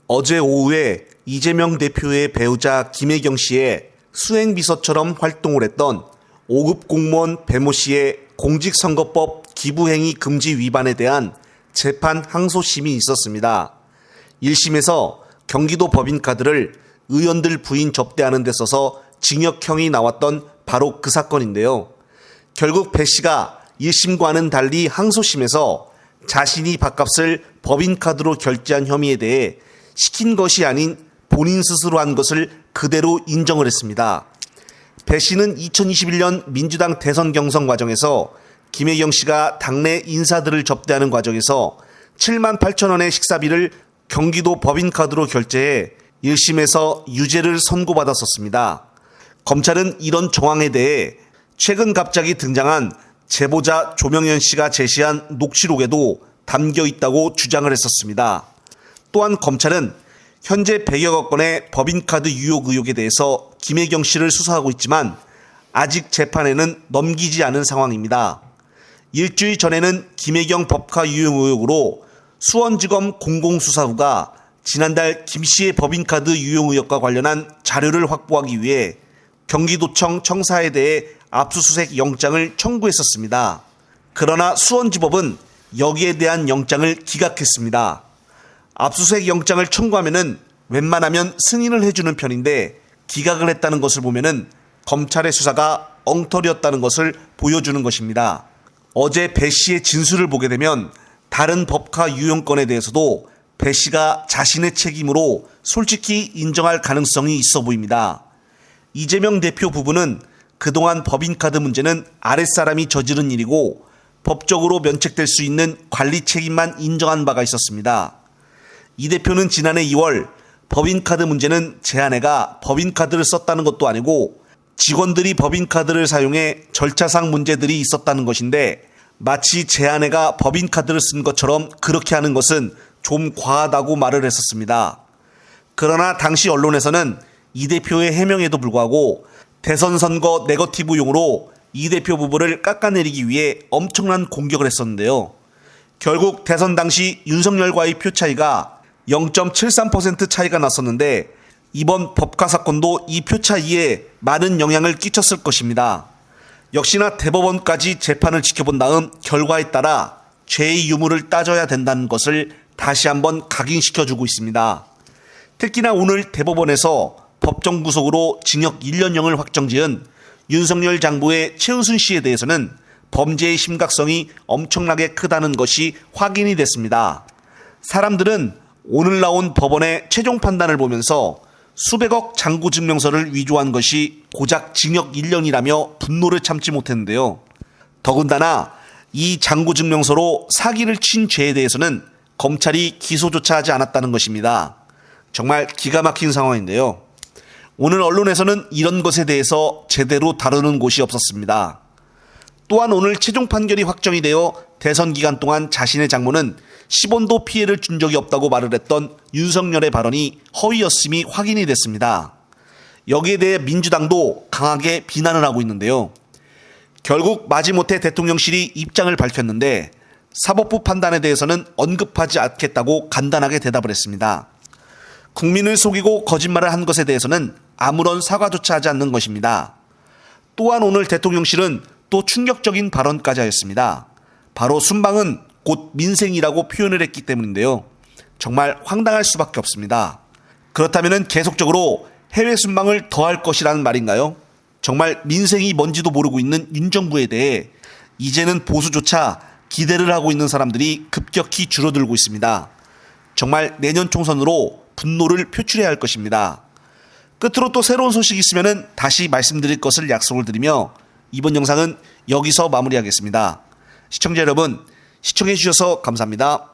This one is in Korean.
어제 오후에 이재명 대표의 배우자 김혜경 씨의 수행비서처럼 활동을 했던 5급 공무원 배모 씨의 공직선거법 기부행위 금지 위반에 대한 재판 항소심이 있었습니다. 1심에서 경기도 법인카드를 의원들 부인 접대하는 데 써서 징역형이 나왔던 바로 그 사건인데요. 결국 배 씨가 1심과는 달리 항소심에서 자신이 밥값을 법인카드로 결제한 혐의에 대해 시킨 것이 아닌 본인 스스로 한 것을 그대로 인정을 했습니다. 배 씨는 2021년 민주당 대선 경선 과정에서 김혜경 씨가 당내 인사들을 접대하는 과정에서 7만 8천 원의 식사비를 경기도 법인카드로 결제해 1심에서 유죄를 선고받았었습니다. 검찰은 이런 정황에 대해 최근 갑자기 등장한 제보자 조명현 씨가 제시한 녹취록에도 담겨 있다고 주장을 했었습니다. 또한 검찰은 현재 100여억 건의 법인카드 유용 의혹에 대해서 김혜경 씨를 수사하고 있지만 아직 재판에는 넘기지 않은 상황입니다. 일주일 전에는 김혜경 법카 유용 의혹으로 수원지검 공공수사부가 지난달 김 씨의 법인카드 유용 의혹과 관련한 자료를 확보하기 위해 경기도청 청사에 대해 압수수색 영장을 청구했었습니다. 그러나 수원지법은 여기에 대한 영장을 기각했습니다. 압수수색 영장을 청구하면은 웬만하면 승인을 해주는 편인데 기각을 했다는 것을 보면은 검찰의 수사가 엉터리였다는 것을 보여주는 것입니다. 어제 배 씨의 진술을 보게 되면 다른 법카 유용건에 대해서도 배 씨가 자신의 책임으로 솔직히 인정할 가능성이 있어 보입니다. 이재명 대표 부부는 그동안 법인카드 문제는 아랫사람이 저지른 일이고 법적으로 면책될 수 있는 관리 책임만 인정한 바가 있었습니다. 이 대표는 지난해 2월 법인카드 문제는 제 아내가 법인카드를 썼다는 것도 아니고 직원들이 법인카드를 사용해 절차상 문제들이 있었다는 것인데 마치 제 아내가 법인카드를 쓴 것처럼 그렇게 하는 것은 좀 과하다고 말을 했었습니다. 그러나 당시 언론에서는 이 대표의 해명에도 불구하고 대선 선거 네거티브용으로 이 대표 부부를 깎아내리기 위해 엄청난 공격을 했었는데요. 결국 대선 당시 윤석열과의 표 차이가 0.73% 차이가 났었는데 이번 법카 사건도 이 표 차이에 많은 영향을 끼쳤을 것입니다. 역시나 대법원까지 재판을 지켜본 다음 결과에 따라 죄의 유무를 따져야 된다는 것을 다시 한번 각인시켜주고 있습니다. 특히나 오늘 대법원에서 법정 구속으로 징역 1년형을 확정지은 윤석열 장부의 최은순 씨에 대해서는 범죄의 심각성이 엄청나게 크다는 것이 확인이 됐습니다. 사람들은 오늘 나온 법원의 최종 판단을 보면서 수백억 장부증명서를 위조한 것이 고작 징역 1년이라며 분노를 참지 못했는데요. 더군다나 이 장부증명서로 사기를 친 죄에 대해서는 검찰이 기소조차 하지 않았다는 것입니다. 정말 기가 막힌 상황인데요. 오늘 언론에서는 이런 것에 대해서 제대로 다루는 곳이 없었습니다. 또한 오늘 최종 판결이 확정이 되어 대선 기간 동안 자신의 장모는 10원도 피해를 준 적이 없다고 말을 했던 윤석열의 발언이 허위였음이 확인이 됐습니다. 여기에 대해 민주당도 강하게 비난을 하고 있는데요. 결국 마지못해 대통령실이 입장을 밝혔는데 사법부 판단에 대해서는 언급하지 않겠다고 간단하게 대답을 했습니다. 국민을 속이고 거짓말을 한 것에 대해서는 아무런 사과조차 하지 않는 것입니다. 또한 오늘 대통령실은 또 충격적인 발언까지 하였습니다. 바로 순방은 곧 민생이라고 표현을 했기 때문인데요. 정말 황당할 수밖에 없습니다. 그렇다면 계속적으로 해외 순방을 더 할 것이라는 말인가요? 정말 민생이 뭔지도 모르고 있는 윤 정부에 대해 이제는 보수조차 기대를 하고 있는 사람들이 급격히 줄어들고 있습니다. 정말 내년 총선으로 분노를 표출해야 할 것입니다. 끝으로 또 새로운 소식이 있으면 다시 말씀드릴 것을 약속을 드리며 이번 영상은 여기서 마무리하겠습니다. 시청자 여러분, 시청해 주셔서 감사합니다.